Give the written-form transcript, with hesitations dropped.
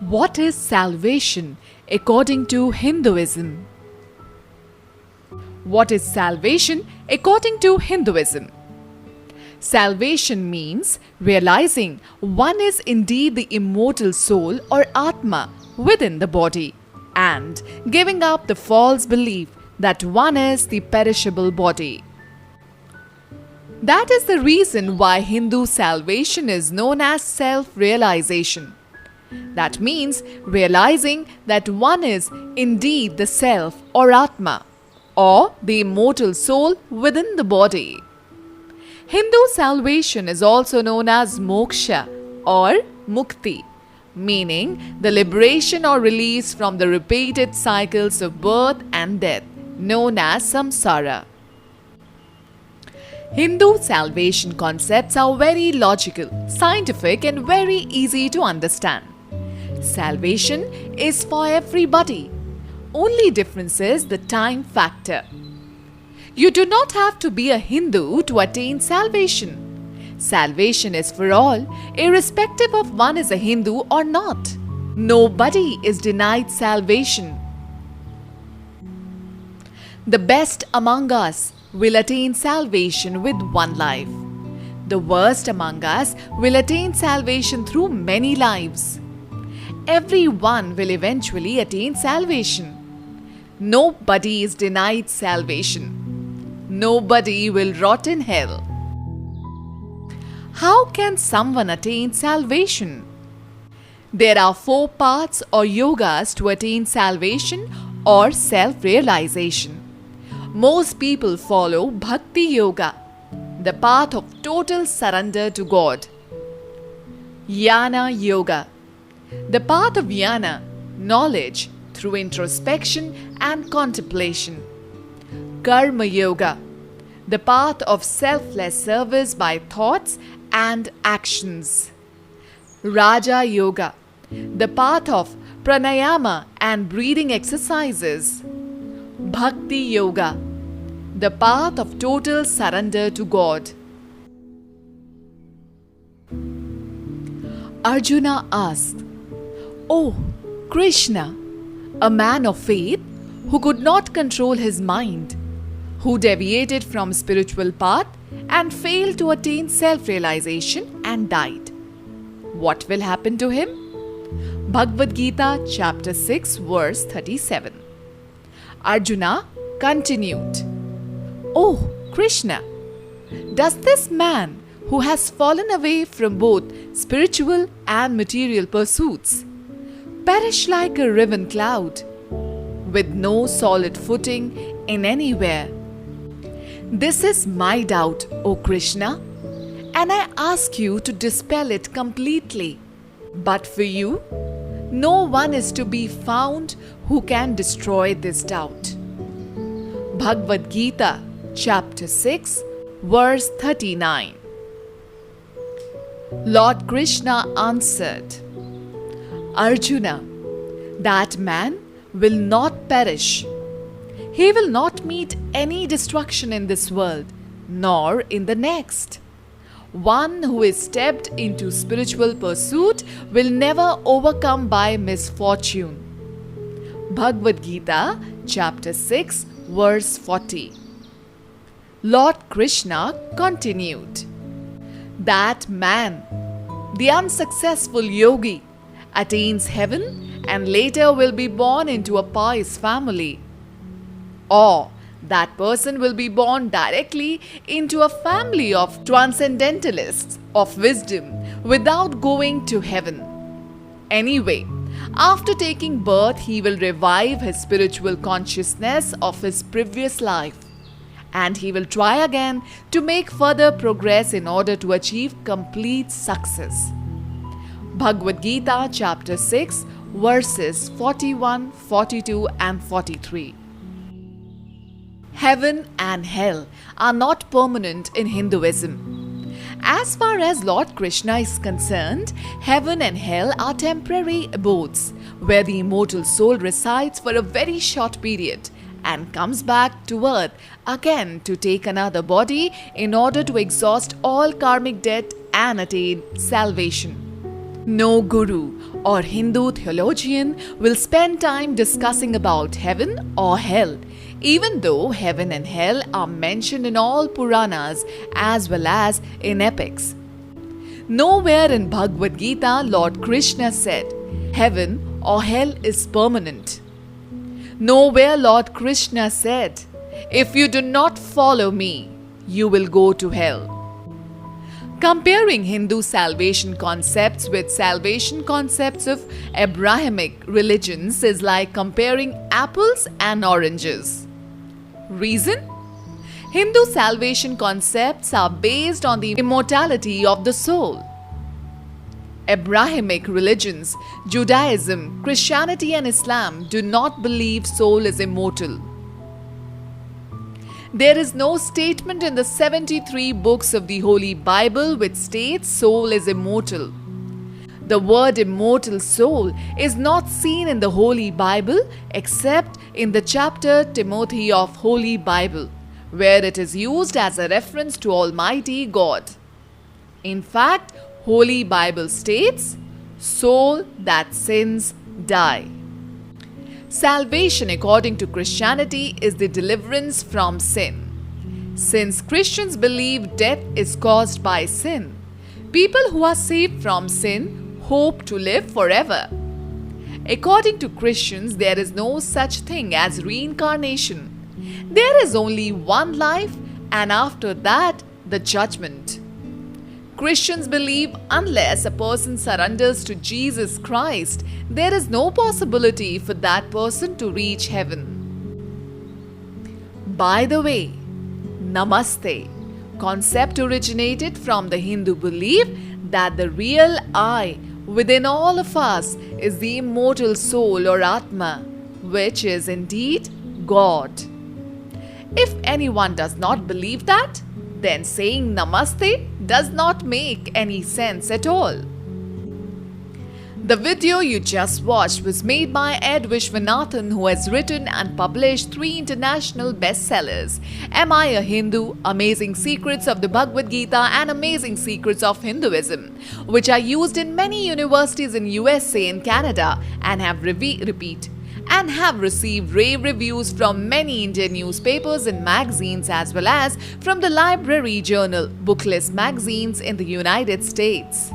What is salvation according to Hinduism? What is salvation according to Hinduism? Salvation means realizing one is indeed the immortal soul or Atma within the body and giving up the false belief that one is the perishable body. That is the reason why Hindu salvation is known as self-realization. That means realizing that one is indeed the self or Atma, or the immortal soul within the body. Hindu salvation is also known as moksha or mukti, meaning the liberation or release from the repeated cycles of birth and death, known as samsara. Hindu salvation concepts are very logical, scientific, and very easy to understand. Salvation is for everybody. Only difference is the time factor. You do not have to be a Hindu to attain salvation. Salvation is for all, irrespective of one is a Hindu or not. Nobody is denied salvation. The best among us will attain salvation with one life. The worst among us will attain salvation through many lives. Everyone will eventually attain salvation. Nobody is denied salvation. Nobody will rot in hell. How can someone attain salvation? There are 4 paths or yogas to attain salvation or self-realization. Most people follow Bhakti Yoga, the path of total surrender to God. Jnana Yoga, the path of jnana, knowledge through introspection and contemplation. Karma Yoga, the path of selfless service by thoughts and actions. Raja Yoga, the path of pranayama and breathing exercises. Bhakti Yoga, the path of total surrender to God. Arjuna asked, "Oh, Krishna, a man of faith who could not control his mind, who deviated from spiritual path and failed to attain self-realization and died. What will happen to him?" Bhagavad Gita chapter 6 verse 37. Arjuna continued, "Oh Krishna, does this man who has fallen away from both spiritual and material pursuits perish like a riven cloud with no solid footing in anywhere? This is my doubt, O Krishna, and I ask you to dispel it completely. But for you, no one is to be found who can destroy this doubt." Bhagavad Gita chapter 6 verse 39. Lord Krishna answered, "Arjuna, that man will not perish. He will not meet any destruction in this world, nor in the next. One who is stepped into spiritual pursuit will never overcome by misfortune." Bhagavad Gita chapter 6 verse 40. Lord Krishna continued, "That man, the unsuccessful yogi, attains heaven and later will be born into a pious family. Or that person will be born directly into a family of transcendentalists of wisdom without going to heaven. Anyway, after taking birth, he will revive his spiritual consciousness of his previous life, and he will try again to make further progress in order to achieve complete success." Bhagavad Gita chapter 6 verses 41, 42 and 43. Heaven and hell are not permanent in Hinduism. As far as Lord Krishna is concerned, heaven and hell are temporary abodes where the immortal soul resides for a very short period and comes back to earth again to take another body in order to exhaust all karmic debt and attain salvation. No guru or Hindu theologian will spend time discussing about heaven or hell, even though heaven and hell are mentioned in all Puranas as well as in epics. Nowhere in Bhagavad Gita Lord Krishna said, heaven or hell is permanent. Nowhere Lord Krishna said, if you do not follow me, you will go to hell. Comparing Hindu salvation concepts with salvation concepts of Abrahamic religions is like comparing apples and oranges. Reason? Hindu salvation concepts are based on the immortality of the soul. Abrahamic religions, Judaism, Christianity and Islam do not believe soul is immortal. There is no statement in the 73 books of the Holy Bible which states soul is immortal. The word immortal soul is not seen in the Holy Bible except in the chapter Timothy of Holy Bible, where it is used as a reference to Almighty God. In fact, Holy Bible states, soul that sins die. Salvation according to Christianity is the deliverance from sin. Since Christians believe death is caused by sin, people who are saved from sin hope to live forever. According to Christians, there is no such thing as reincarnation. There is only one life, and after that, the judgment. Christians believe unless a person surrenders to Jesus Christ, there is no possibility for that person to reach heaven. By the way, Namaste concept originated from the Hindu belief that the real I within all of us is the immortal soul or Atma, which is indeed God. If anyone does not believe that, then saying Namaste does not make any sense at all. The video you just watched was made by Ed Vishwanathan, who has written and published 3 international bestsellers, Am I a Hindu?, Amazing Secrets of the Bhagavad Gita and Amazing Secrets of Hinduism, which are used in many universities in USA and Canada and have received rave reviews from many Indian newspapers and magazines as well as from the Library Journal booklist magazines in the United States.